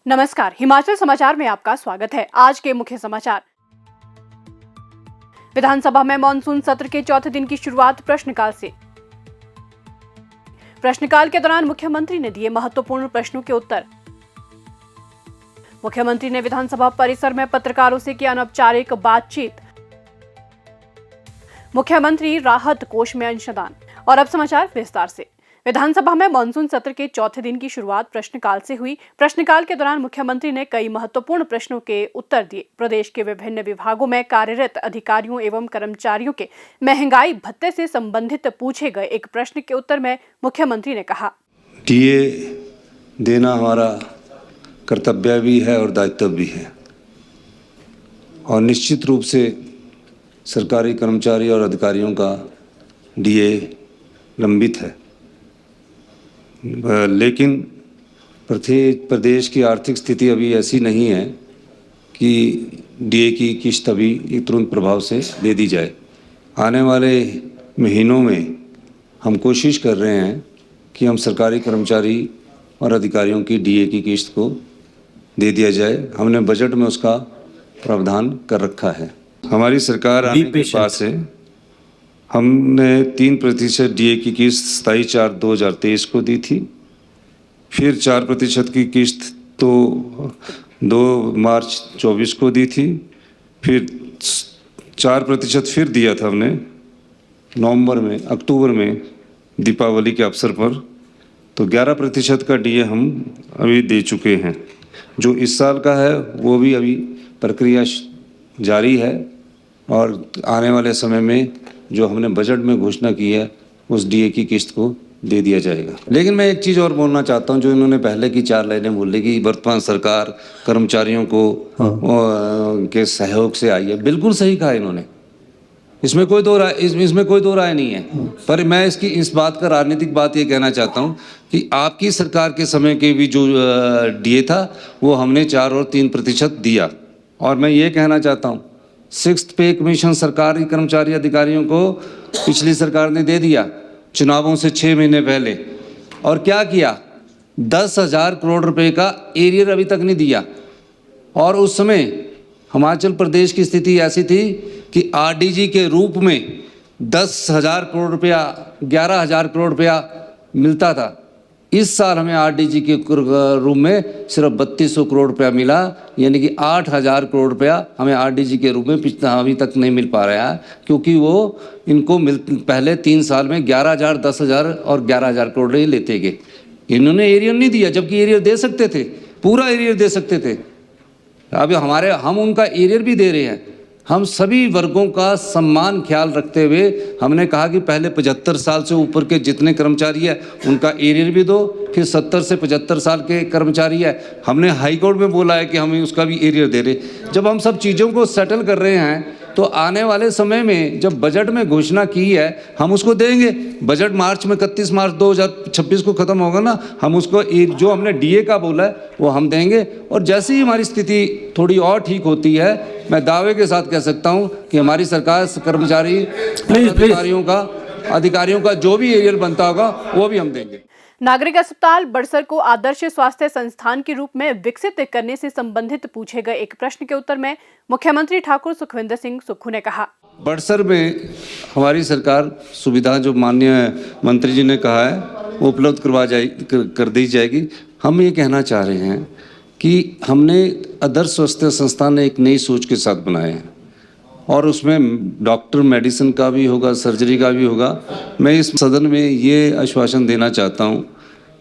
नमस्कार, हिमाचल समाचार में आपका स्वागत है। आज के मुख्य समाचार। विधानसभा में मॉनसून सत्र के चौथे दिन की शुरुआत प्रश्नकाल से। प्रश्नकाल के दौरान मुख्यमंत्री ने दिए महत्वपूर्ण प्रश्नों के उत्तर। मुख्यमंत्री ने विधानसभा परिसर में पत्रकारों से की अनौपचारिक बातचीत। मुख्यमंत्री राहत कोष में अंशदान। और अब समाचार विस्तार से। विधानसभा में मॉनसून सत्र के चौथे दिन की शुरुआत प्रश्नकाल से हुई। प्रश्नकाल के दौरान मुख्यमंत्री ने कई महत्वपूर्ण प्रश्नों के उत्तर दिए। प्रदेश के विभिन्न विभागों में कार्यरत अधिकारियों एवं कर्मचारियों के महंगाई भत्ते से संबंधित पूछे गए एक प्रश्न के उत्तर में मुख्यमंत्री ने कहा, टीए देना हमारा कर्तव्य भी है और दायित्व भी है, और निश्चित रूप से सरकारी कर्मचारी और अधिकारियों का डीए लंबित है। लेकिन प्रदेश की आर्थिक स्थिति अभी ऐसी नहीं है कि डीए की किश्त अभी तुरंत प्रभाव से दे दी जाए। आने वाले महीनों में हम कोशिश कर रहे हैं कि हम सरकारी कर्मचारी और अधिकारियों की डीए की किश्त को दे दिया जाए। हमने बजट में उसका प्रावधान कर रखा है। हमारी सरकार आने के बाद से हमने 3% डीए की किस्त 27/4/2023 को दी थी। फिर 4% की किस्त तो 2 मार्च 24 को दी थी। फिर 4% फिर दिया था हमने अक्टूबर में दीपावली के अवसर पर। तो 11% का डीए हम अभी दे चुके हैं। जो इस साल का है वो भी अभी प्रक्रिया जारी है, और आने वाले समय में जो हमने बजट में घोषणा की है उस डीए की किस्त को दे दिया जाएगा। लेकिन मैं एक चीज़ और बोलना चाहता हूं, जो इन्होंने पहले की 4 लाइनें बोली कि वर्तमान सरकार कर्मचारियों को के सहयोग से आई है। बिल्कुल सही कहा इन्होंने, इसमें कोई दो राय नहीं है। पर मैं इस बात का राजनीतिक बात ये कहना चाहता हूँ कि आपकी सरकार के समय के भी जो डीए था वो हमने 4 और 3% दिया। और मैं ये कहना चाहता हूँ, 6th पे कमीशन सरकारी कर्मचारी अधिकारियों को पिछली सरकार ने दे दिया चुनावों से 6 महीने पहले। और क्या किया, 10,000 करोड़ रुपए का एरियर अभी तक नहीं दिया। और उस समय हिमाचल प्रदेश की स्थिति ऐसी थी कि आरडीजी के रूप में 10,000 करोड़ रुपया 11,000 करोड़ रुपया मिलता था। इस साल हमें आरडीजी के रूप में सिर्फ 3200 करोड़ रुपया मिला, यानी कि 8,000 करोड़ रुपया हमें आरडीजी के रूप में अभी तक नहीं मिल पा रहा है, क्योंकि वो इनको पहले 3 साल में 11,000, 10,000 और 11,000 करोड़ ही लेते गए। इन्होंने एरियर नहीं दिया, जबकि एरियर दे सकते थे, पूरा एरियर दे सकते थे। अब हम उनका एरियर भी दे रहे हैं। हम सभी वर्गों का सम्मान ख्याल रखते हुए हमने कहा कि पहले 75 साल से ऊपर के जितने कर्मचारी है उनका एरियर भी दो। फिर 70 से 75 साल के कर्मचारी है, हमने हाई कोर्ट में बोला है कि हम उसका भी एरियर दे रहे। जब हम सब चीज़ों को सेटल कर रहे हैं तो आने वाले समय में जब बजट में घोषणा की है हम उसको देंगे। बजट मार्च में 31 मार्च 2026 को ख़त्म होगा ना, हम उसको जो हमने डीए का बोला है वो हम देंगे। और जैसे ही हमारी स्थिति थोड़ी और ठीक होती है, मैं दावे के साथ कह सकता हूं कि हमारी सरकार कर्मचारी अधिकारियों का जो भी एरियर बनता होगा वो भी हम देंगे। नागरिक अस्पताल बड़सर को आदर्श स्वास्थ्य संस्थान के रूप में विकसित करने से संबंधित पूछे गए एक प्रश्न के उत्तर में मुख्यमंत्री ठाकुर सुखविंदर सिंह सुक्खू ने कहा, बड़सर में हमारी सरकार सुविधा जो माननीय मंत्री जी ने कहा है वो उपलब्ध कर दी जाएगी। हम ये कहना चाह रहे हैं कि हमने आदर्श स्वास्थ्य संस्थान एक नई सोच के साथ बनाए हैं, और उसमें डॉक्टर मेडिसिन का भी होगा, सर्जरी का भी होगा। मैं इस सदन में ये आश्वासन देना चाहता हूँ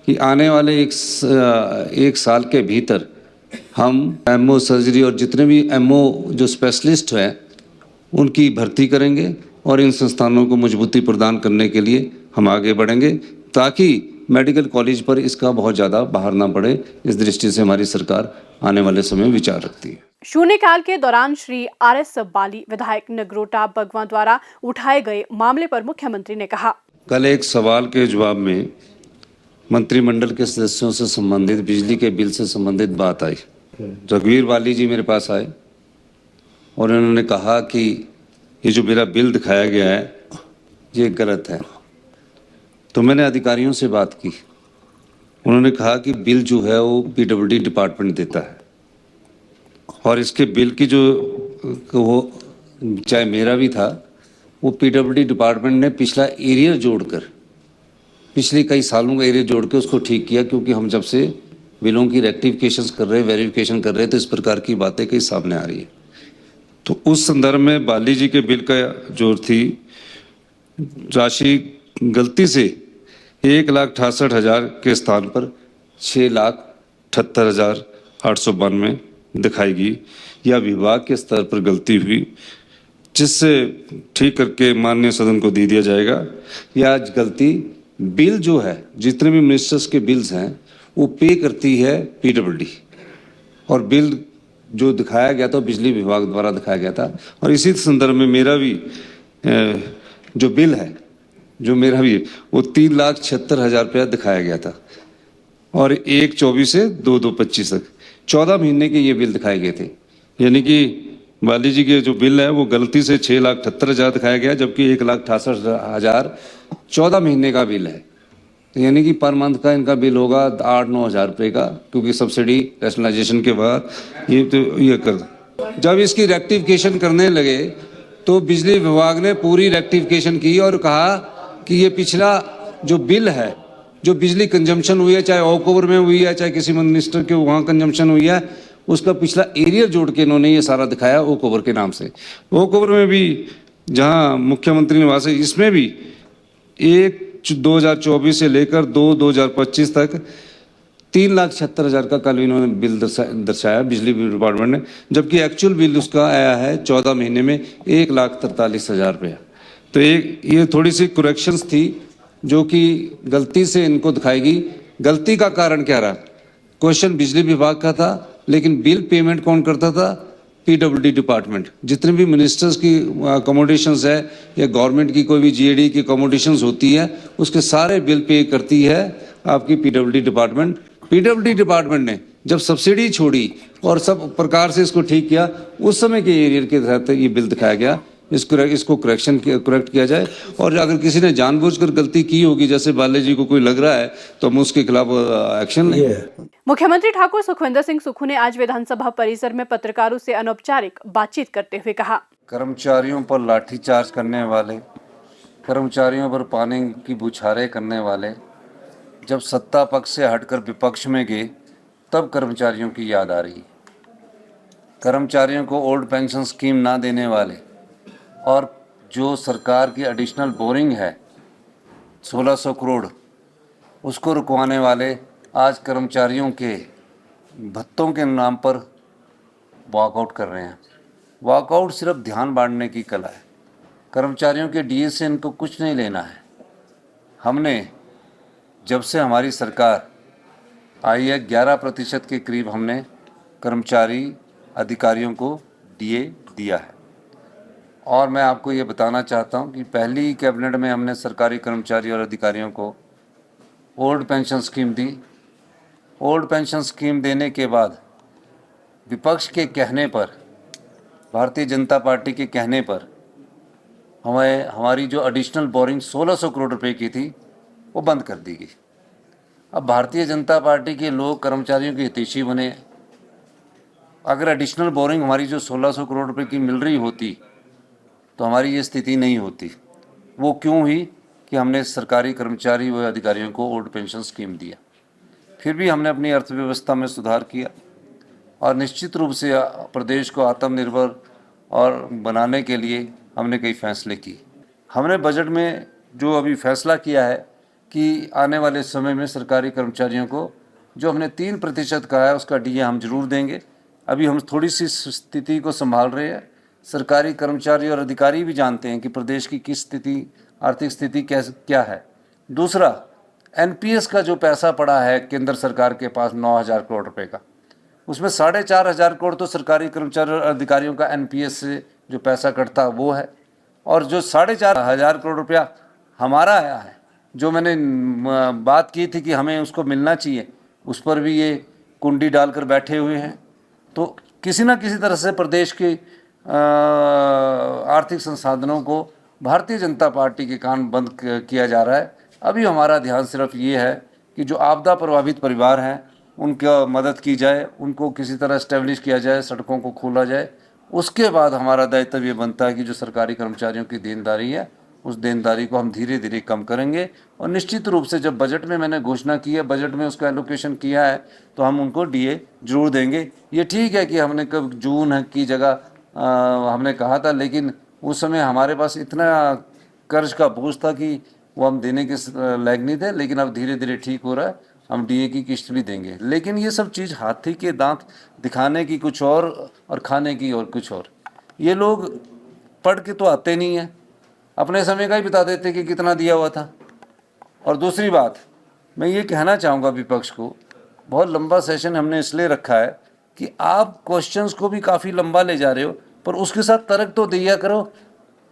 कि आने वाले एक साल के भीतर हम एमओ सर्जरी और जितने भी एमओ जो स्पेशलिस्ट हैं उनकी भर्ती करेंगे, और इन संस्थानों को मजबूती प्रदान करने के लिए हम आगे बढ़ेंगे, ताकि मेडिकल कॉलेज पर इसका बहुत ज़्यादा भार ना पड़े। इस दृष्टि से हमारी सरकार आने वाले समय विचार रखती है। शून्यकाल के दौरान श्री आरएस बाली विधायक नगरोटा बगवां द्वारा उठाए गए मामले पर मुख्यमंत्री ने कहा, कल एक सवाल के जवाब में मंत्रिमंडल के सदस्यों से संबंधित बिजली के बिल से संबंधित बात आई। रघुवीर बाली जी मेरे पास आए और उन्होंने कहा कि ये जो मेरा बिल दिखाया गया है ये गलत है। तो मैंने अधिकारियों से बात की उन्होंने कहा कि बिल जो है वो पीडब्ल्यूडी डिपार्टमेंट देता है, और इसके बिल की जो वो चाहे मेरा भी था, वो पीडब्ल्यूडी डिपार्टमेंट ने पिछला एरियर जोड़कर, पिछले कई सालों का एरियर जोड़ के उसको ठीक किया, क्योंकि हम जब से बिलों की रेक्टिफिकेशंस कर रहे, वेरिफिकेशन कर रहे, तो इस प्रकार की बातें कई सामने आ रही है। तो उस संदर्भ में बाली जी के बिल का जो थी राशि गलती से 1,68,000 के स्थान पर 6,78,892 दिखाई गई, या विभाग के स्तर पर गलती हुई, जिससे ठीक करके माननीय सदन को दे दिया जाएगा। यह आज गलती बिल जो है, जितने भी मिनिस्टर्स के बिल्स हैं वो पे करती है पीडब्ल्यूडी, और बिल जो दिखाया गया था बिजली विभाग द्वारा दिखाया गया था। और इसी संदर्भ में मेरा भी जो बिल है, जो मेरा भी, वो 3,76,000 रुपया दिखाया गया था, और 1/24 से 2/25 तक 14 महीने के ये बिल दिखाए गए थे। यानी कि बाली जी के जो बिल है वो गलती से 6,78,000 दिखाया गया, जबकि 1,68,000 14 महीने का बिल है। तो यानी कि पर मंथ का इनका बिल होगा 8-9 हज़ार रुपये का, क्योंकि सब्सिडी रैशनलाइजेशन के बाद ये कर, जब इसकी रेक्टिफिकेशन करने लगे तो बिजली विभाग ने पूरी रेक्टिफिकेशन की और कहा कि ये पिछला जो बिल है, जो बिजली कंजम्पशन हुई है, चाहे ओवर में हुई है, चाहे किसी मिनिस्टर के वहाँ कंजम्पशन हुई है, उसका पिछला एरियर जोड़ के इन्होंने ये सारा दिखाया ओवर के नाम से। ओवर में भी जहाँ मुख्यमंत्री निवास है, इसमें भी 1/2024 से लेकर 2/2025 तक 3,76,000 का कल इन्होंने बिल दर्शाया बिजली डिपार्टमेंट ने, जबकि एक्चुअल बिल उसका आया है 14 महीने में 1,43,000 रुपया। तो ये थोड़ी सी करेक्शंस थी जो कि गलती से इनको दिखाई गई। गलती का कारण क्या रहा? क्वेश्चन बिजली विभाग का था, लेकिन बिल पेमेंट कौन करता था? PWD department. जितने भी मिनिस्टर्स की अकोमोडेशंस है या गवर्नमेंट की कोई भी जीएडी की अकोमोडेशंस होती है, उसके सारे बिल पे करती है आपकी पीडब्ल्यूडी डिपार्टमेंट। पीडब्ल्यूडी डिपार्टमेंट ने जब सब्सिडी छोड़ी और सब प्रकार से इसको ठीक किया, उस समय के एरियर के तहत ये बिल दिखाया गया। इसको करेक्ट किया जाए, और अगर किसी ने जानबूझकर गलती की होगी, जैसे बाले जी को कोई लग रहा है, तो हम उसके खिलाफ एक्शन लें। मुख्यमंत्री ठाकुर सुखविंदर सिंह सुक्खू ने आज विधानसभा परिसर में पत्रकारों से अनौपचारिक बातचीत करते हुए कहा, कर्मचारियों पर लाठीचार्ज करने वाले, कर्मचारियों पर पानी की बौछारें करने वाले जब सत्ता पक्ष से हटकर विपक्ष में गए, तब कर्मचारियों की याद आ रही। कर्मचारियों को ओल्ड पेंशन स्कीम ना देने वाले और जो सरकार की एडिशनल बोरिंग है 1600 करोड़, उसको रुकवाने वाले आज कर्मचारियों के भत्तों के नाम पर वॉकआउट कर रहे हैं। वॉकआउट सिर्फ ध्यान बांटने की कला है। कर्मचारियों के डीए से इनको कुछ नहीं लेना है। हमने जब से हमारी सरकार आई है 11% के करीब हमने कर्मचारी अधिकारियों को डीए दिया है। और मैं आपको ये बताना चाहता हूँ कि पहली कैबिनेट में हमने सरकारी कर्मचारी और अधिकारियों को ओल्ड पेंशन स्कीम दी। ओल्ड पेंशन स्कीम देने के बाद विपक्ष के कहने पर, भारतीय जनता पार्टी के कहने पर, हमारी जो एडिशनल बोरिंग 1600 करोड़ रुपए की थी वो बंद कर दी गई। अब भारतीय जनता पार्टी के लोग कर्मचारियों के हितैषी बने। अगर एडिशनल बोरिंग हमारी जो 1600 करोड़ रुपए की मिल रही होती तो हमारी ये स्थिति नहीं होती। वो क्यों हुई कि हमने सरकारी कर्मचारी व अधिकारियों को ओल्ड पेंशन स्कीम दिया। फिर भी हमने अपनी अर्थव्यवस्था में सुधार किया और निश्चित रूप से प्रदेश को आत्मनिर्भर और बनाने के लिए हमने कई फैसले किए। हमने बजट में जो अभी फैसला किया है कि आने वाले समय में सरकारी कर्मचारियों को जो हमने 3% कहा है उसका डीए हम जरूर देंगे। अभी हम थोड़ी सी स्थिति को संभाल रहे हैं। सरकारी कर्मचारी और अधिकारी भी जानते हैं कि प्रदेश की किस स्थिति, आर्थिक स्थिति क्या है। दूसरा, एनपीएस का जो पैसा पड़ा है केंद्र सरकार के पास 9,000 करोड़ रुपए का, उसमें 4,500 करोड़ तो सरकारी कर्मचारी और अधिकारियों का एनपीएस से जो पैसा कटता वो है, और जो 4,500 करोड़ रुपया हमारा आया है, जो मैंने बात की थी कि हमें उसको मिलना चाहिए, उस पर भी ये कुंडी डालकर बैठे हुए हैं। तो किसी न किसी तरह से प्रदेश के आर्थिक संसाधनों को भारतीय जनता पार्टी के कान बंद किया जा रहा है। अभी हमारा ध्यान सिर्फ ये है कि जो आपदा प्रभावित परिवार हैं उनका मदद की जाए, उनको किसी तरह इस्टेब्लिश किया जाए, सड़कों को खोला जाए। उसके बाद हमारा दायित्व ये बनता है कि जो सरकारी कर्मचारियों की देनदारी है उस देनदारी को हम धीरे धीरे कम करेंगे। और निश्चित रूप से जब बजट में मैंने घोषणा की है, बजट में उसका एलोकेशन किया है, तो हम उनको डीए जरूर देंगे। ये ठीक है कि हमने कब जून की जगह हमने कहा था, लेकिन उस समय हमारे पास इतना कर्ज का बोझ था कि वो हम देने के लायक नहीं थे। लेकिन अब धीरे धीरे ठीक हो रहा है, हम डीए की किस्त भी देंगे। लेकिन ये सब चीज़ हाथी के दांत दिखाने की कुछ और खाने की और कुछ और। ये लोग पढ़ के तो आते नहीं हैं, अपने समय का ही बता देते कि कितना दिया हुआ था। और दूसरी बात, मैं ये कहना चाहूँगा विपक्ष को, बहुत लंबा सेशन हमने इसलिए रखा है कि आप क्वेश्चंस को भी काफ़ी लंबा ले जा रहे हो, पर उसके साथ तर्क तो दिया करो।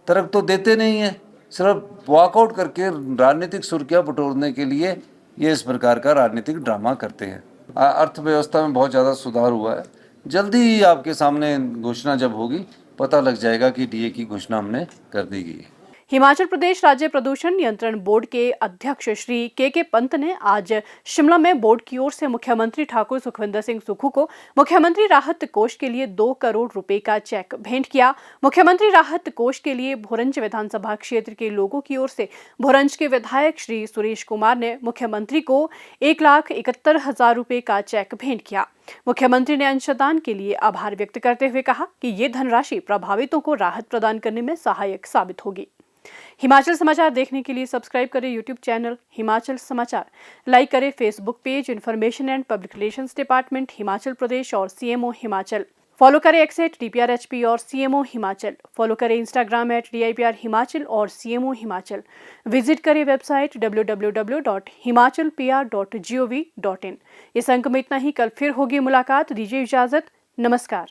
तर्क तो देते नहीं हैं, सिर्फ वॉकआउट करके राजनीतिक सुर्खियाँ बटोरने के लिए ये इस प्रकार का राजनीतिक ड्रामा करते हैं। अर्थव्यवस्था में बहुत ज़्यादा सुधार हुआ है। जल्दी ही आपके सामने घोषणा जब होगी पता लग जाएगा कि डीए की घोषणा हमने कर दी गई है। हिमाचल प्रदेश राज्य प्रदूषण नियंत्रण बोर्ड के अध्यक्ष श्री के पंत ने आज शिमला में बोर्ड की ओर से मुख्यमंत्री ठाकुर सुखविंदर सिंह सुक्खू को मुख्यमंत्री राहत कोष के लिए 2 करोड़ रुपए का चेक भेंट किया। मुख्यमंत्री राहत कोष के लिए भोरंज विधानसभा क्षेत्र के लोगों की ओर से भोरंज के विधायक श्री सुरेश कुमार ने मुख्यमंत्री को 1,71,000 रुपए का चेक भेंट किया। मुख्यमंत्री ने अंशदान के लिए आभार व्यक्त करते हुए कहा कि ये धनराशि प्रभावितों को राहत प्रदान करने में सहायक साबित होगी। हिमाचल समाचार देखने के लिए सब्सक्राइब करें यूट्यूब चैनल हिमाचल समाचार, लाइक करें Facebook page information and public relations department Himachal Pradesh और सीएमओ हिमाचल। फॉलो करें एक्स @DPRHP और सीएमओ हिमाचल। फॉलो करें इंस्टाग्राम @DIPR हिमाचल और सीएमओ हिमाचल। विजिट करें वेबसाइट www.himachalpr.gov.in। इस अंक में इतना ही। कल फिर होगी मुलाकात। दीजिए इजाजत। नमस्कार।